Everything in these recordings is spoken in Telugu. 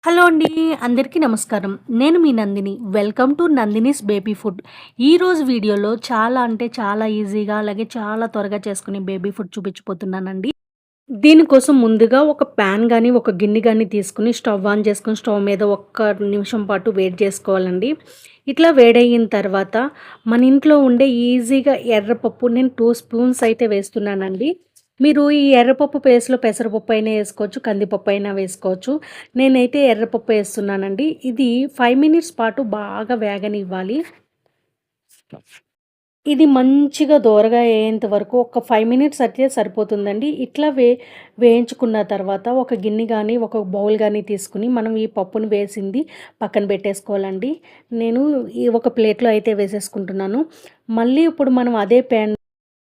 హలో అండి. అందరికీ నమస్కారం. నేను మీ Nandini. Welcome to Nandini's baby food. ఈరోజు వీడియోలో చాలా అంటే చాలా ఈజీగా అలాగే చాలా త్వరగా చేసుకునే బేబీ ఫుడ్ చూపించబోతున్నానండి. దీనికోసం ముందుగా ఒక ప్యాన్ గానీ, ఒక గిన్నె గానీ తీసుకొని స్టవ్ ఆన్ చేసుకొని స్టవ్ మీద ఒక్క నిమిషం పాటు వేడి చేసుకోవాలండి. ఇట్లా వేడయిన తర్వాత మన ఇంట్లో ఉండే ఈజీగా ఎర్రపప్పు నేను 2 స్పూన్స్ అయితే వేస్తున్నానండి. మీరు ఈ ఎర్రపప్పు ప్లేస్‌లో పెసరపప్పు అయినా ఏసుకోవచ్చు, కందిపప్పు అయినా వేసుకోవచ్చు. నేనైతే ఎర్రపప్పు ఏస్తున్నానండి. ఇది 5 మినిట్స్ పాటు బాగా వేగనివ్వాలి. ఇది మంచిగా దోరగా అయ్యేంత వరకు ఒక 5 మినిట్స్ అయితే సరిపోతుందండి. ఇట్లా వేయించుకున్న తర్వాత ఒక గిన్నె గానీ, ఒక బౌల్ గానీ తీసుకొని మనం ఈ పప్పును వేసింది పక్కన పెట్టేసుకోవాలండి. నేను ఈ ఒక ప్లేట్‌లో అయితే వేసేసుకుంటున్నాను. మళ్ళీ ఇప్పుడు మనం అదే ప్యాన్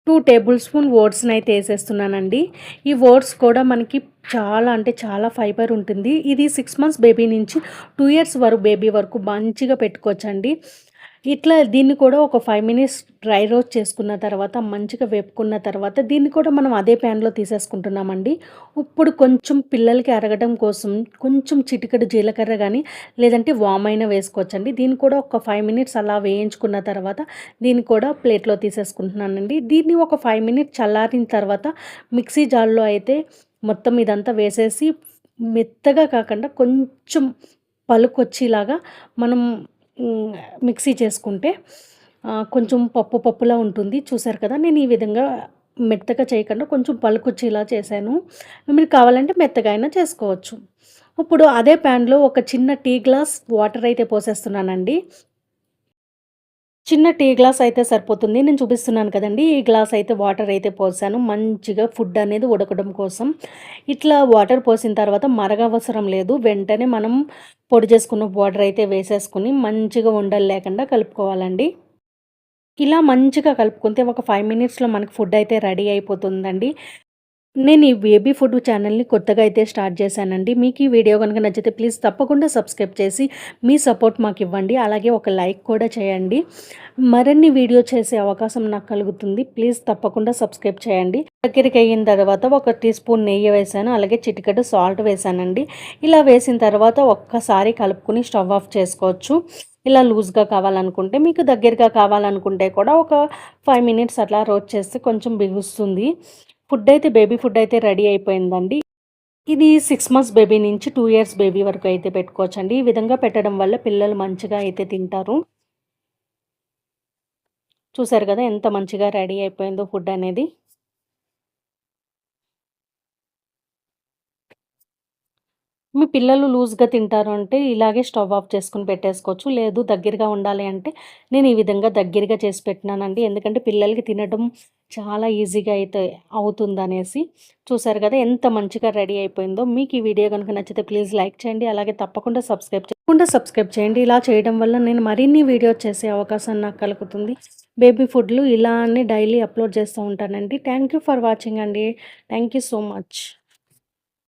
2 టేబుల్ స్పూన్ ఓట్స్‌నైతే ఏసేస్తున్నానండి. ఈ ఓట్స్ కూడా మనకి చాలా అంటే చాలా ఫైబర్ ఉంటుంది. ఇది 6 మంత్స్ బేబీ నుంచి 2 ఇయర్స్ బేబీ వరకు మంచిగా పెట్టుకోవచ్చండి. ఇట్లా దీన్ని కూడా ఒక 5 మినిట్స్ డ్రై రోస్ట్ చేసుకున్న తర్వాత, మంచిగా వేపుకున్న తర్వాత దీన్ని కూడా మనం అదే ప్యాన్‌లో తీసేసుకుంటున్నామండి. ఇప్పుడు కొంచెం పిల్లలకి అరగడం కోసం కొంచెం చిటికెడు జీలకర్ర గానీ, లేదంటే వామైనా వేసుకోవచ్చండి. దీన్ని కూడా ఒక 5 మినిట్స్ అలా వేయించుకున్న తర్వాత దీన్ని కూడా ప్లేట్‌లో తీసేసుకుంటున్నానండి. దీన్ని ఒక 5 మినిట్స్ చల్లారిన తర్వాత మిక్సీ జార్‌లో అయితే మొత్తం ఇదంతా వేసేసి మెత్తగా కాకుండా కొంచెం పలుకొచ్చేలాగా మనం హ్మ్. మిక్సీ చేసుకుంటే కొంచెం పప్పులా ఉంటుంది. చూసారు కదా! నేను ఈ విధంగా మెత్తగా చేయకుండా కొంచెం పలుకొచ్చేలా చేశాను. మీరు కావాలంటే మెత్తగా అయినా చేసుకోవచ్చు. ఇప్పుడు అదే ప్యాన్‌లో ఒక చిన్న టీ గ్లాస్ వాటర్ అయితే పోసేస్తున్నానండి. చిన్న టీ గ్లాస్ అయితే సరిపోతుంది. నేను చూపిస్తున్నాను కదండీ! ఈ గ్లాస్ అయితే వాటర్ అయితే పోసాను. మంచిగా ఫుడ్ అనేది ఉడకడం కోసం. ఇట్లా వాటర్ పోసిన తర్వాత మరగవసరం లేదు. వెంటనే మనం పొడి చేసుకున్న వాటర్ అయితే వేసేసుకొని మంచిగా ఉండలు లేకుండా కలుపుకోవాలండి. ఇలా మంచిగా కలుపుకుంటే ఒక 5 మినిట్స్‌లో మనకు ఫుడ్ అయితే రెడీ అయిపోతుందండి. నేను ఈ బేబీ ఫుడ్ ఛానల్‌ని కొత్తగా అయితే స్టార్ట్ చేశానండి. మీకు ఈ వీడియో గనుక నచ్చితే ప్లీజ్ తప్పకుండా సబ్స్క్రైబ్ చేసి మీ సపోర్ట్ మాకివ్వండి. అలాగే ఒక లైక్ కూడా చేయండి. మరిన్ని వీడియో చేసే అవకాశం నాకు కలుగుతుంది. ప్లీజ్ తప్పకుండా సబ్స్క్రైబ్ చేయండి. దగ్గరికి అయిన తర్వాత ఒక టీ స్పూన్ నెయ్యి వేశాను. అలాగే చిటికెడు సాల్ట్ వేశానండి. ఇలా వేసిన తర్వాత ఒక్కసారి కలుపుకొని స్టవ్ ఆఫ్ చేసుకోవచ్చు. ఇలా లూజ్‌గా కావాలనుకుంటే, మీకు దగ్గరగా కావాలనుకుంటే కూడా ఒక 5 మినిట్స్ అట్లా రోస్ట్ చేస్తే కొంచెం బిగుస్తుంది. ఫుడ్ అయితే బేబీ ఫుడ్ అయితే రెడీ అయిపోయిందండి. ఇది 6 మంత్స్ బేబీ నుంచి 2 ఇయర్స్ బేబీ వరకు అయితే పెట్టుకోవచ్చండి. ఈ విధంగా పెట్టడం వల్ల పిల్లలు మంచిగా అయితే తింటారు. చూసారు కదా! ఎంత మంచిగా రెడీ అయిపోయిందో ఫుడ్ అనేది. మీ పిల్లలు లూజ్‌గా తింటారు అంటే ఇలాగే స్టవ్ ఆఫ్ చేసుకొని పెట్టేసుకోవచ్చు. లేదు దగ్గరగా ఉండాలి అంటే నేను ఈ విధంగా దగ్గరగా చేసి పెట్టినానండి. ఎందుకంటే పిల్లలకి తినడం చాలా ఈజీగా అయితే అవుతుందనేసి. చూసారు కదా! ఎంత మంచిగా రెడీ అయిపోయిందో. మీకు ఈ వీడియో గనుక నచ్చితే ప్లీజ్ లైక్ చేయండి. అలాగే తప్పకుండా సబ్స్క్రైబ్ చేయండి. ఇలా చేయడం వల్ల నేను మరిన్ని వీడియోస్ చేసే అవకాశం నాకు కలుగుతుంది. బేబీ ఫుడ్‌లు ఇలానే డైలీ అప్‌లోడ్ చేస్తూ ఉంటానండి. థాంక్ యూ ఫర్ వాచింగ్ అండి. Thank you so much.